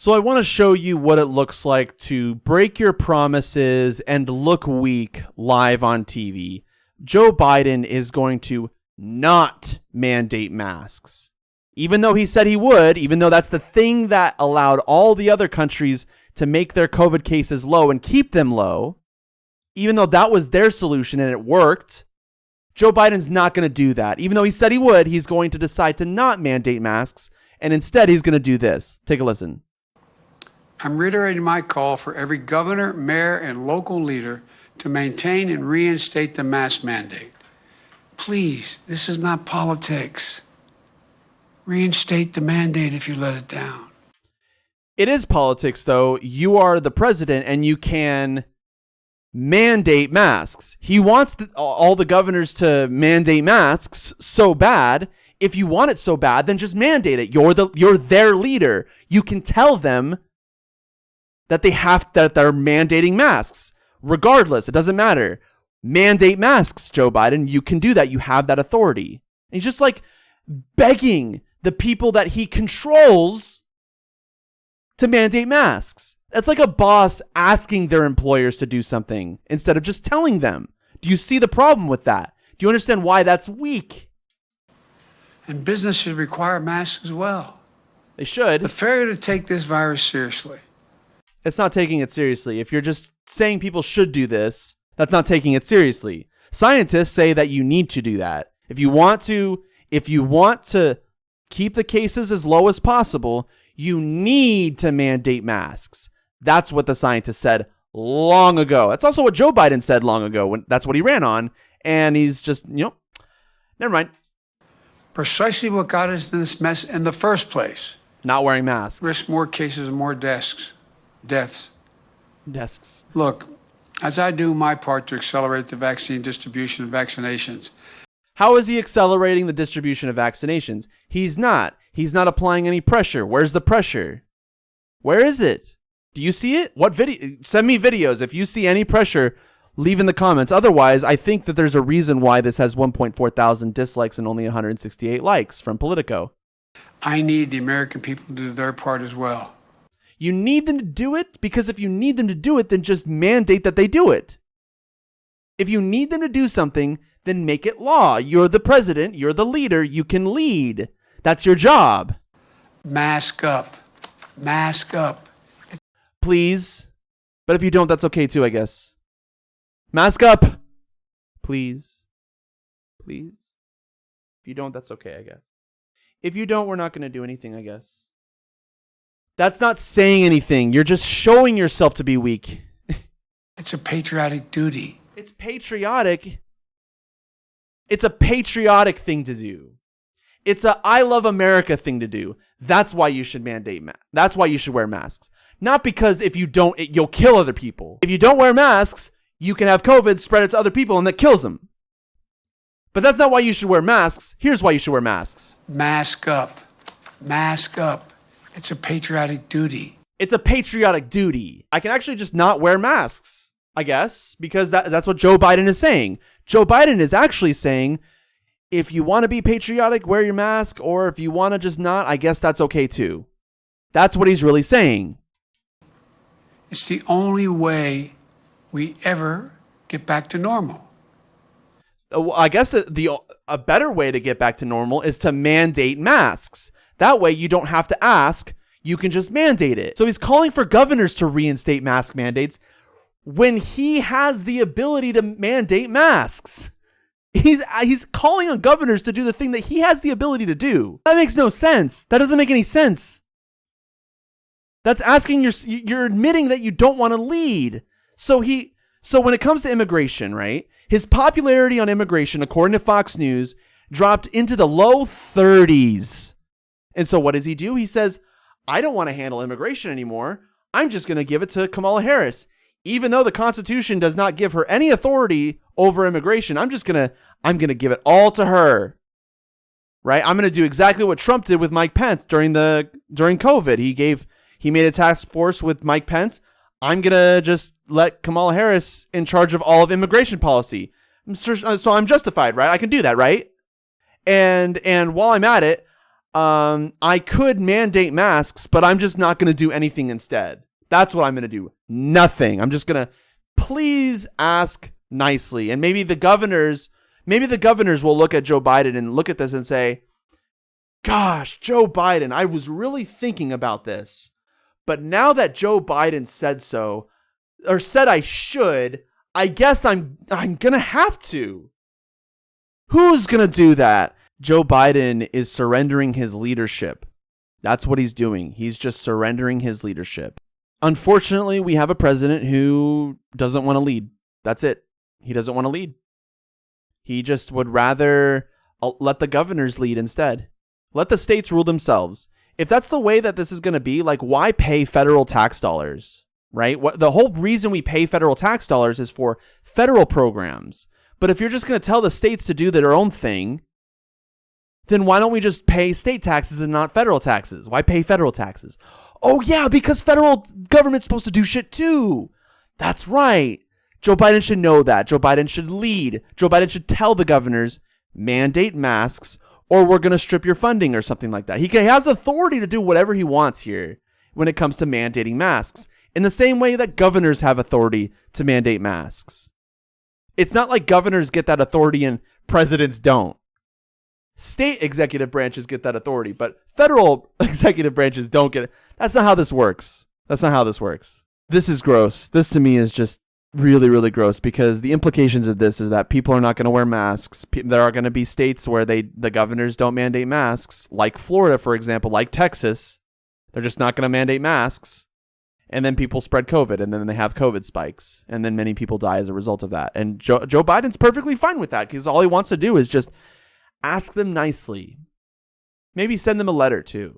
So I want to show you what it looks like to break your promises and look weak live on TV. Joe Biden is going to not mandate masks. Even though he said he would, even though that's the thing that allowed all the other countries to make their COVID cases low and keep them low, even though that was their solution and it worked, Joe Biden's not going to do that. Even though he said he would, he's going to decide to not mandate masks, and instead he's going to do this. Take a listen. I'm reiterating my call for every governor, mayor, and local leader to maintain and reinstate the mask mandate. Please, this is not politics. Reinstate the mandate if you let it down. It is politics, though. You are the president, and you can mandate masks. He wants all the governors to mandate masks so bad. If you want it so bad, then just mandate it. You're their leader. You can tell them that they're mandating masks. Regardless, it doesn't matter. Mandate masks, Joe Biden. You can do that. You have that authority. And he's just like begging the people that he controls to mandate masks. That's like a boss asking their employers to do something instead of just telling them. Do you see the problem with that? Do you understand why that's weak? And business should require masks as well. They should. The failure to take this virus seriously. It's not taking it seriously. If you're just saying people should do this, that's not taking it seriously. Scientists say that you need to do that. If you want to keep the cases as low as possible, you need to mandate masks. That's what the scientists said long ago. That's also what Joe Biden said long ago. That's what he ran on. And he's just, never mind. Precisely what got us in this mess in the first place. Not wearing masks. Risk more cases and more deaths. Look, as I do my part to accelerate the vaccine distribution and vaccinations. How is he accelerating the distribution of vaccinations? He's not. He's not applying any pressure. Where's the pressure? Where is it? Do you see it? What video? Send me videos. If you see any pressure, leave in the comments. Otherwise, I think that there's a reason why this has 1.4 thousand dislikes and only 168 likes from Politico. I need the American people to do their part as well. You need them to do it because if you need them to do it, then just mandate that they do it. If you need them to do something, then make it law. You're the president. You're the leader. You can lead. That's your job. Mask up. Mask up. Please. But if you don't, that's okay too, I guess. Mask up. Please. Please. If you don't, that's okay, I guess. If you don't, we're not going to do anything, I guess. That's not saying anything. You're just showing yourself to be weak. It's a patriotic duty. It's patriotic. It's a patriotic thing to do. It's a I love America thing to do. That's why you should mandate that's why you should wear masks. Not because if you don't, you'll kill other people. If you don't wear masks, you can have COVID, spread it to other people, and that kills them. But that's not why you should wear masks. Here's why you should wear masks. Mask up. Mask up. It's a patriotic duty. It's a patriotic duty. I can actually just not wear masks, I guess, because that's what Joe Biden is saying. Joe Biden is actually saying, if you want to be patriotic, wear your mask, or if you want to just not, I guess that's okay too. That's what he's really saying. It's the only way we ever get back to normal. I guess a better way to get back to normal is to mandate masks. That way you don't have to ask, you can just mandate it. So he's calling for governors to reinstate mask mandates when he has the ability to mandate masks. He's calling on governors to do the thing that he has the ability to do. That makes no sense. That doesn't make any sense. That's asking you're admitting that you don't want to lead. So when it comes to immigration, right? His popularity on immigration, according to Fox News, dropped into the low 30s. And so what does he do? He says, I don't want to handle immigration anymore. I'm just going to give it to Kamala Harris. Even though the Constitution does not give her any authority over immigration, I'm going to give it all to her. Right? I'm going to do exactly what Trump did with Mike Pence during COVID. He made a task force with Mike Pence. I'm going to just let Kamala Harris in charge of all of immigration policy. So I'm justified, right? I can do that, right? And while I'm at it, I could mandate masks, but I'm just not going to do anything instead. That's what I'm going to do. Nothing. I'm just going to please ask nicely. And maybe the governors will look at Joe Biden and look at this and say, gosh, Joe Biden, I was really thinking about this. But now that Joe Biden said so, or said I should, I guess I'm going to have to. Who's going to do that? Joe Biden is surrendering his leadership. That's what he's doing. He's just surrendering his leadership. Unfortunately, we have a president who doesn't want to lead. That's it. He doesn't want to lead. He just would rather let the governors lead instead. Let the states rule themselves. If that's the way that this is going to be, like, why pay federal tax dollars, right? The whole reason we pay federal tax dollars is for federal programs. But if you're just going to tell the states to do their own thing, then why don't we just pay state taxes and not federal taxes? Why pay federal taxes? Oh, yeah, because federal government's supposed to do shit too. That's right. Joe Biden should know that. Joe Biden should lead. Joe Biden should tell the governors, mandate masks, or we're going to strip your funding or something like that. He has authority to do whatever he wants here when it comes to mandating masks, in the same way that governors have authority to mandate masks. It's not like governors get that authority and presidents don't. State executive branches get that authority, but federal executive branches don't get it. That's not how this works. That's not how this works. This is gross. This to me is just really, really gross, because the implications of this is that people are not going to wear masks. There are going to be states where the governors don't mandate masks, like Florida, for example, like Texas. They're just not going to mandate masks. And then people spread COVID, and then they have COVID spikes, and then many people die as a result of that. And Joe Biden's perfectly fine with that, because all he wants to do is just ask them nicely. Maybe send them a letter too.